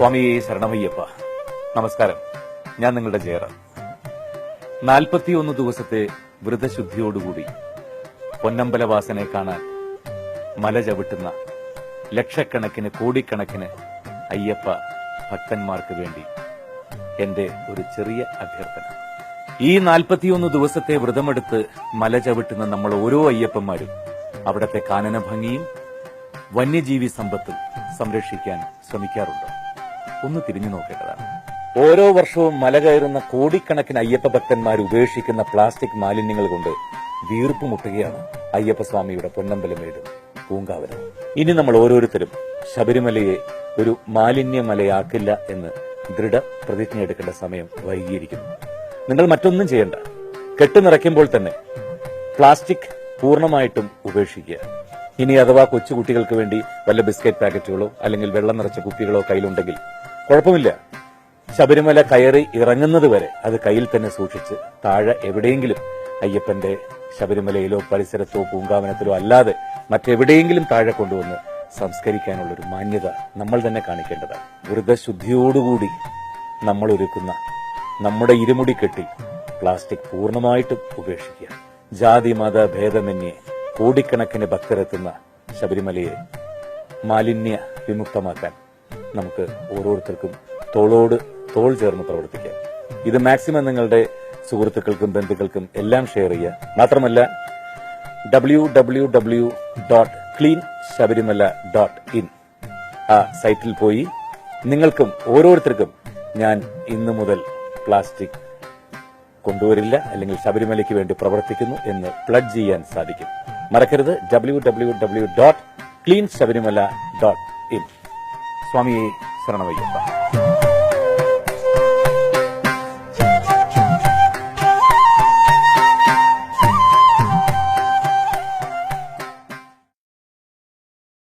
സ്വാമി ശരണമയ്യപ്പ. നമസ്കാരം. ഞാൻ നിങ്ങളുടെ ജയറാം. 41 ദിവസത്തെ വ്രതശുദ്ധിയോടുകൂടി പൊന്നമ്പലവാസനെ കാണാൻ മല ചവിട്ടുന്ന ലക്ഷക്കണക്കിന് കോടിക്കണക്കിന് അയ്യപ്പ ഭക്തന്മാർക്ക് വേണ്ടി എന്റെ ഒരു ചെറിയ അഭ്യർത്ഥന. ഈ 41 ദിവസത്തെ വ്രതമെടുത്ത് മല ചവിട്ടുന്ന നമ്മൾ ഓരോ അയ്യപ്പന്മാരും അവിടത്തെ കാനന ഭംഗിയും വന്യജീവി സമ്പത്തും സംരക്ഷിക്കാൻ ശ്രമിക്കാറുണ്ട്. ഒന്ന് തിരിഞ്ഞു നോക്കേണ്ടതാണ്. ഓരോ വർഷവും മല കയറുന്ന കോടിക്കണക്കിന് അയ്യപ്പ ഭക്തന്മാർ ഉപേക്ഷിക്കുന്ന പ്ലാസ്റ്റിക് മാലിന്യങ്ങൾ കൊണ്ട് വീർപ്പുമുട്ടുകയാണ് അയ്യപ്പസ്വാമിയുടെ പൊന്നമ്പലമേടും പൂങ്കാവനം. ഇനി നമ്മൾ ഓരോരുത്തരും ശബരിമലയെ ഒരു മാലിന്യമലയാക്കില്ല എന്ന് ദൃഢപ്രതിജ്ഞ എടുക്കേണ്ട സമയം വൈകിയിരിക്കുന്നു. നിങ്ങൾ മറ്റൊന്നും ചെയ്യണ്ട. കെട്ടുനിറയ്ക്കുമ്പോൾ തന്നെ പ്ലാസ്റ്റിക് പൂർണ്ണമായിട്ടും ഉപേക്ഷിക്കുക. ഇനി അഥവാ കൊച്ചുകുട്ടികൾക്ക് വേണ്ടി വല്ല ബിസ്ക്കറ്റ് പാക്കറ്റുകളോ അല്ലെങ്കിൽ വെള്ളം നിറച്ച കുപ്പികളോ കയ്യിലുണ്ടെങ്കിൽ കുഴപ്പമില്ല. ശബരിമല കയറി ഇറങ്ങുന്നത് വരെ അത് കയ്യിൽ തന്നെ സൂക്ഷിച്ച് താഴെ എവിടെയെങ്കിലും അയ്യപ്പന്റെ ശബരിമലയിലോ പരിസരത്തോ പൂങ്കാവനത്തിലോ അല്ലാതെ മറ്റെവിടെയെങ്കിലും താഴെ കൊണ്ടുവന്ന് സംസ്കരിക്കാനുള്ളൊരു മാന്യത നമ്മൾ തന്നെ കാണിക്കേണ്ടതാണ്. വ്രതശുദ്ധിയോടുകൂടി നമ്മൾ ഒരുക്കുന്ന നമ്മുടെ ഇരുമുടിക്കെട്ടിൽ പ്ലാസ്റ്റിക് പൂർണ്ണമായിട്ടും ഉപേക്ഷിക്കുക. ജാതി മത ഭേദമന്യേ കോടിക്കണക്കിന് ഭക്തരെത്തുന്ന ശബരിമലയെ മാലിന്യ വിമുക്തമാക്കാൻ നമുക്ക് ഓരോരുത്തർക്കും തോളോട് തോൾ ചേർന്ന് പ്രവർത്തിക്കാം. ഇത് മാക്സിമം നിങ്ങളുടെ സുഹൃത്തുക്കൾക്കും ബന്ധുക്കൾക്കും എല്ലാം ഷെയർ ചെയ്യുക. മാത്രമല്ല www.cleanshabarimala.in ആ സൈറ്റിൽ പോയി നിങ്ങൾക്കും ഓരോരുത്തർക്കും ഞാൻ ഇന്നു മുതൽ പ്ലാസ്റ്റിക് കൊണ്ടുവരില്ല അല്ലെങ്കിൽ ശബരിമലയ്ക്ക് വേണ്ടി പ്രവർത്തിക്കുന്നു എന്ന് പ്ലഡ്ജ് ചെയ്യാൻ സാധിക്കും. മറക്കരുത് www.cleanshabarimala.in. സ്വാമിയെ ശരണമയ്യപ്പ.